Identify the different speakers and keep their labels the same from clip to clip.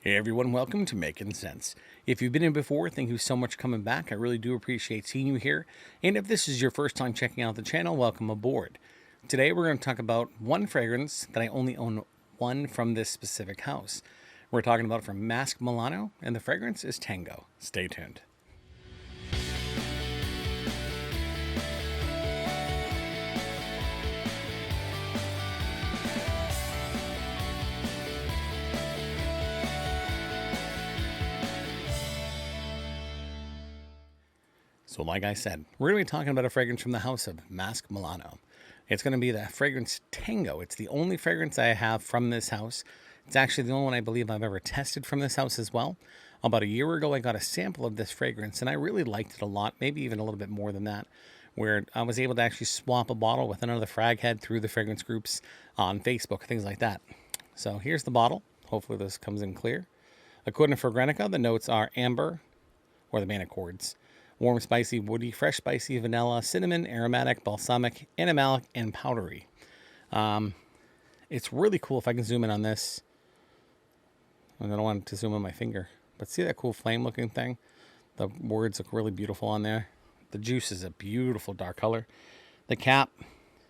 Speaker 1: Hey everyone, welcome to Makin Scents. If you've been in before, thank you so much for coming back. I really do appreciate seeing you here. And if this is your first time checking out the channel, welcome aboard. Today we're going to talk about one fragrance that I only own one from this specific house. We're talking about from Masque Milano, and the fragrance is Tango. Stay tuned. So like I said, we're going to be talking about a fragrance from the house of Masque Milano. It's going to be the fragrance Tango. It's the only fragrance I have from this house. It's actually the only one I believe I've ever tested from this house as well. About a year ago, I got a sample of this fragrance, and I really liked it a lot, maybe even a little bit more than that, where I was able to actually swap a bottle with another frag head through the fragrance groups on Facebook, things like that. So here's the bottle. Hopefully this comes in clear. According to Fragrantica, the notes are amber, or the main accords. Warm, spicy, woody, fresh, spicy, vanilla, cinnamon, aromatic, balsamic, animalic, and powdery. It's really cool if I can zoom in on this. I don't want to zoom on my finger, but see that cool flame looking thing? The words look really beautiful on there. The juice is a beautiful dark color. The cap,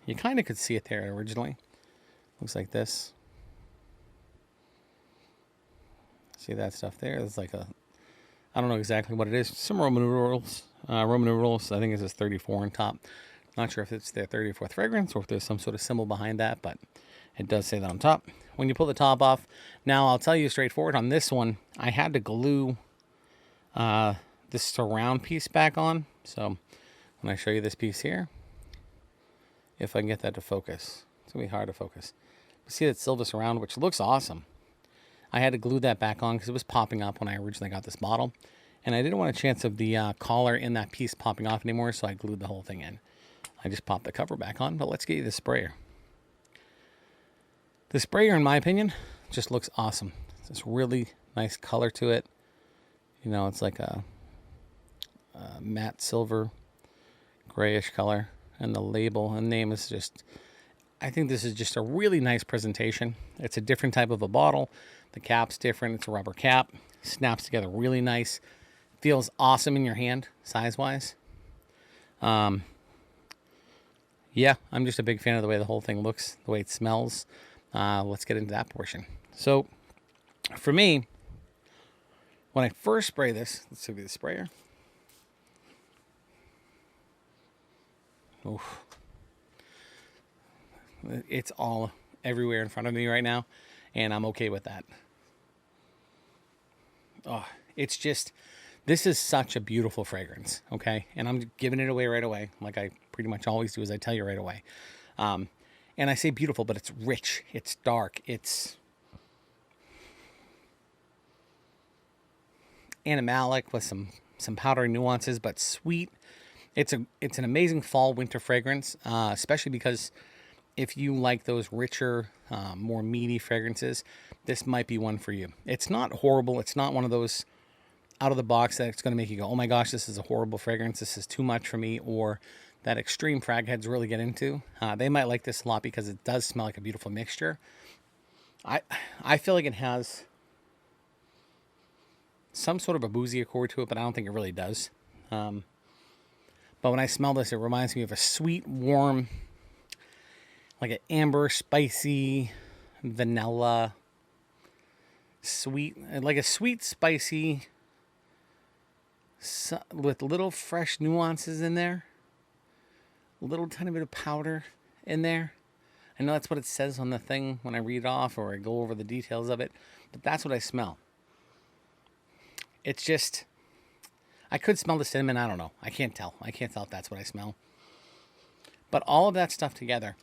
Speaker 1: you kind of could see it there originally. Looks like this. See that stuff there? It's like a, I don't know exactly what it is. Some Roman numerals. Roman numerals, I think it says 34 on top. Not sure if it's their 34th fragrance or if there's some sort of symbol behind that, but it does say that on top. When you pull the top off, now I'll tell you straightforward, on this one, I had to glue this surround piece back on. So when I show you this piece here, if I can get that to focus, it's going to be hard to focus. But see that silver surround, which looks awesome. I had to glue that back on because it was popping up when I originally got this bottle. And I didn't want a chance of the collar in that piece popping off anymore, so I glued the whole thing in. I just popped the cover back on, but let's get you the sprayer. The sprayer, in my opinion, just looks awesome. It's this really nice color to it. You know, it's like a matte silver, grayish color. And the label and name is just, I think this is just a really nice presentation. It's a different type of a bottle. The cap's different. It's a rubber cap. Snaps together really nice. Feels awesome in your hand, size-wise. Yeah, I'm just a big fan of the way the whole thing looks, the way it smells. Let's get into that portion. So, for me, when I first spray this, let's see the sprayer. Oof. It's all everywhere in front of me right now, and I'm okay with that. Oh, it's just, this is such a beautiful fragrance, okay? And I'm giving it away right away, like I pretty much always do, as I tell you right away. And I say beautiful, but it's rich, it's dark, it's animalic with some powdery nuances, but sweet. It's an amazing fall winter fragrance, especially because if you like those richer, more meaty fragrances, this might be one for you. It's not horrible. It's not one of those out of the box that it's going to make you go, oh my gosh, this is a horrible fragrance. This is too much for me, or that extreme frag heads really get into. They might like this a lot because it does smell like a beautiful mixture. I feel like it has some sort of a boozy accord to it, but I don't think it really does. But when I smell this, it reminds me of a sweet, warm, like an amber, spicy, vanilla, sweet, like a sweet, spicy, with little fresh nuances in there. A little tiny bit of powder in there. I know that's what it says on the thing when I read it off or I go over the details of it, but that's what I smell. It's just, I could smell the cinnamon, I don't know. I can't tell. I can't tell if that's what I smell. But all of that stuff together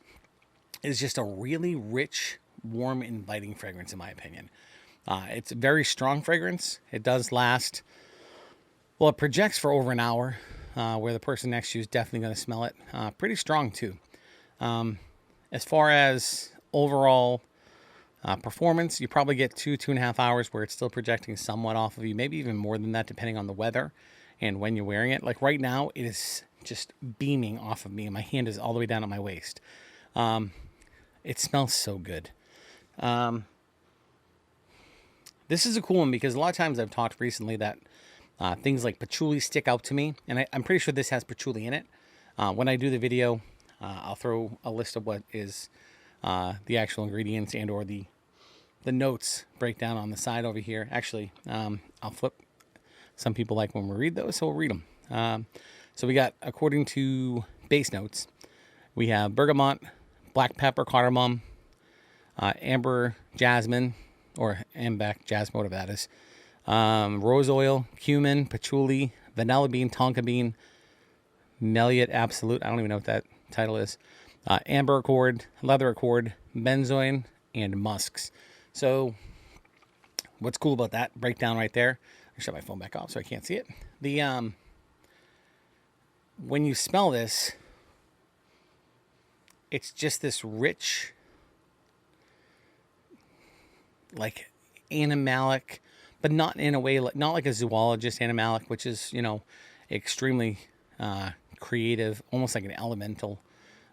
Speaker 1: is just a really rich, warm, inviting fragrance, in my opinion. It's a very strong fragrance. It does last, well, it projects for over an hour, where the person next to you is definitely going to smell it. Pretty strong, too. As far as overall performance, you probably get 2.5 hours where it's still projecting somewhat off of you, maybe even more than that, depending on the weather and when you're wearing it. Like right now, it is just beaming off of me, and my hand is all the way down at my waist. It smells so good. This is a cool one because a lot of times I've talked recently that things like patchouli stick out to me, and I'm pretty sure this has patchouli in it. When I do the video, I'll throw a list of what is the actual ingredients and or the notes breakdown on the side over here. Actually, I'll flip. Some people like when we read those, so we'll read them. So we got, according to base notes, we have bergamot, black pepper, cardamom, amber jasmine, or ambec jasmine, whatever that is, rose oil, cumin, patchouli, vanilla bean, tonka bean, Meliot Absolute, I don't even know what that title is, amber accord, leather accord, benzoin, and musks. So what's cool about that breakdown right there, I shut my phone back off so I can't see it. The when you smell this, it's just this rich, like animalic, but not in a way like, not like a zoologist animalic, which is, you know, extremely creative, almost like an elemental,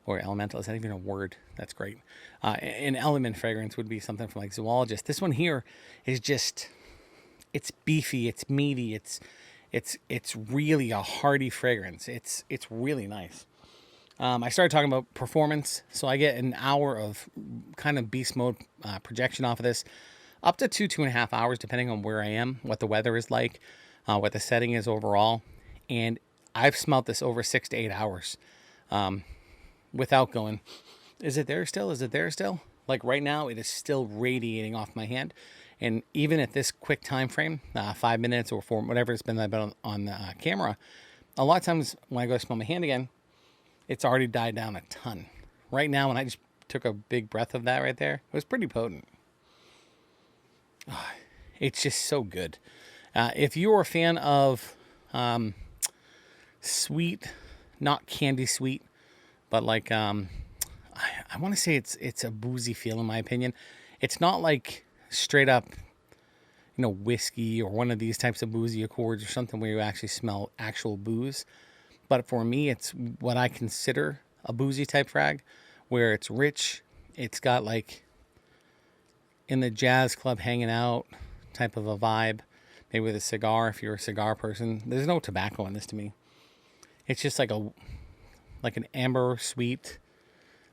Speaker 1: or elemental, is that even a word? That's great. An element fragrance would be something from like zoologist. This one here is just, it's beefy, it's meaty, it's really a hearty fragrance. It's really nice. I started talking about performance, so I get an hour of kind of beast mode projection off of this, up to 2.5 hours, depending on where I am, what the weather is like, what the setting is overall. And I've smelt this over 6 to 8 hours without going, is it there still? Is it there still? Like right now, it is still radiating off my hand. And even at this quick time frame, 5 minutes or 4, whatever it's been that I've been on the camera, a lot of times when I go to smell my hand again, it's already died down a ton. Right now, when I just took a big breath of that right there, it was pretty potent. Oh, it's just so good. If you're a fan of sweet, not candy sweet, but like I want to say it's a boozy feel in my opinion. It's not like straight up, you know, whiskey or one of these types of boozy accords or something where you actually smell actual booze. But for me, it's what I consider a boozy type frag, where it's rich. It's got like in the jazz club hanging out type of a vibe, maybe with a cigar if you're a cigar person. There's no tobacco in this to me. It's just like an amber sweet.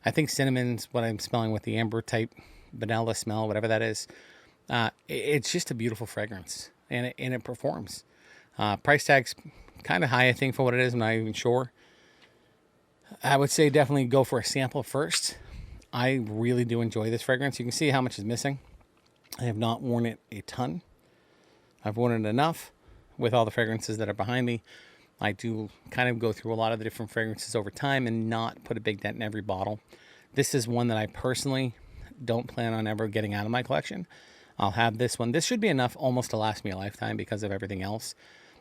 Speaker 1: I think cinnamon's what I'm smelling with the amber type vanilla smell, whatever that is. It's just a beautiful fragrance, and it performs. Price tag's kind of high, I think, for what it is. I'm not even sure. I would say definitely go for a sample first. I really do enjoy this fragrance. You can see how much is missing. I have not worn it a ton. I've worn it enough with all the fragrances that are behind me. I do kind of go through a lot of the different fragrances over time and not put a big dent in every bottle. This is one that I personally don't plan on ever getting out of my collection. I'll have this one. This should be enough almost to last me a lifetime because of everything else.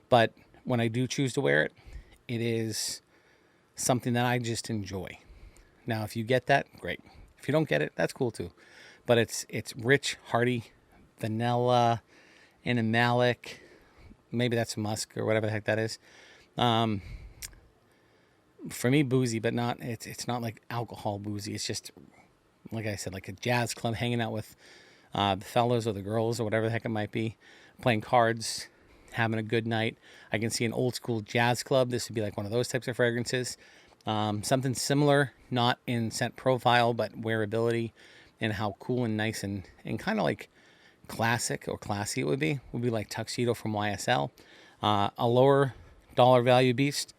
Speaker 1: But when I do choose to wear it, it is something that I just enjoy. Now, if you get that, great. If you don't get it, that's cool too. But it's rich, hearty, vanilla, animalic. Maybe that's musk or whatever the heck that is. For me, boozy, but not. It's not like alcohol boozy. It's just, like I said, like a jazz club, hanging out with the fellows or the girls or whatever the heck it might be, playing cards, having a good night. I can see an old school jazz club. This would be like one of those types of fragrances. Something similar, not in scent profile, but wearability and how cool and nice and kind of like classic or classy it would be like Tuxedo from YSL. A lower dollar value beast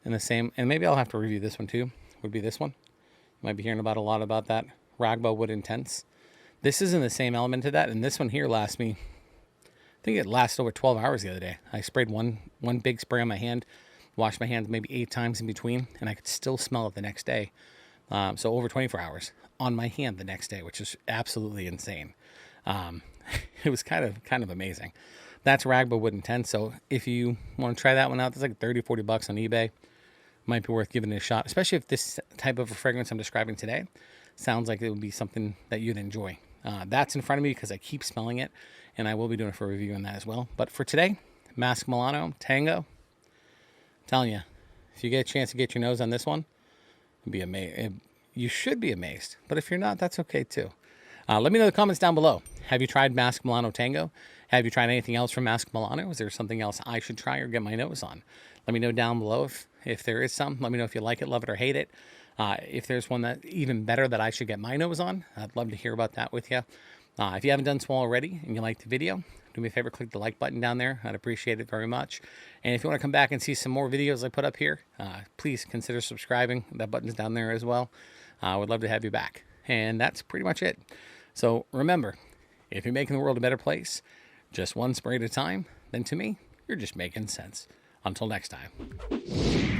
Speaker 1: in the same, and maybe I'll have to review this one too, would be this one. You might be hearing about a lot about that. Ragba Wood Intense. This is in the same element to that, and this one here lasts me, I think it lasted over 12 hours the other day. I sprayed one big spray on my hand, washed my hands maybe 8 times in between, and I could still smell it the next day. So over 24 hours on my hand the next day, which is absolutely insane. It was kind of amazing. That's Ragba Wood Intense. So if you want to try that one out, it's like 30, 40 bucks on eBay. Might be worth giving it a shot, especially if this type of a fragrance I'm describing today sounds like it would be something that you'd enjoy. That's in front of me because I keep smelling it, and I will be doing it for a review on that as well. But for today, Masque Milano Tango. I'm telling you, if you get a chance to get your nose on this one, you'd be amazed. You should be amazed. But if you're not, that's okay too. Let me know in the comments down below. Have you tried Masque Milano Tango? Have you tried anything else from Masque Milano? Is there something else I should try or get my nose on? Let me know down below if there is some. Let me know if you like it, love it, or hate it. If there's one that even better that I should get my nose on, I'd love to hear about that with you. If you haven't done so already and you like the video, do me a favor, click the like button down there. I'd appreciate it very much. And if you want to come back and see some more videos I put up here, please consider subscribing. That button's down there as well. I would love to have you back. And that's pretty much it. So remember, if you're making the world a better place, just one spray at a time, then to me, you're just making sense. Until next time.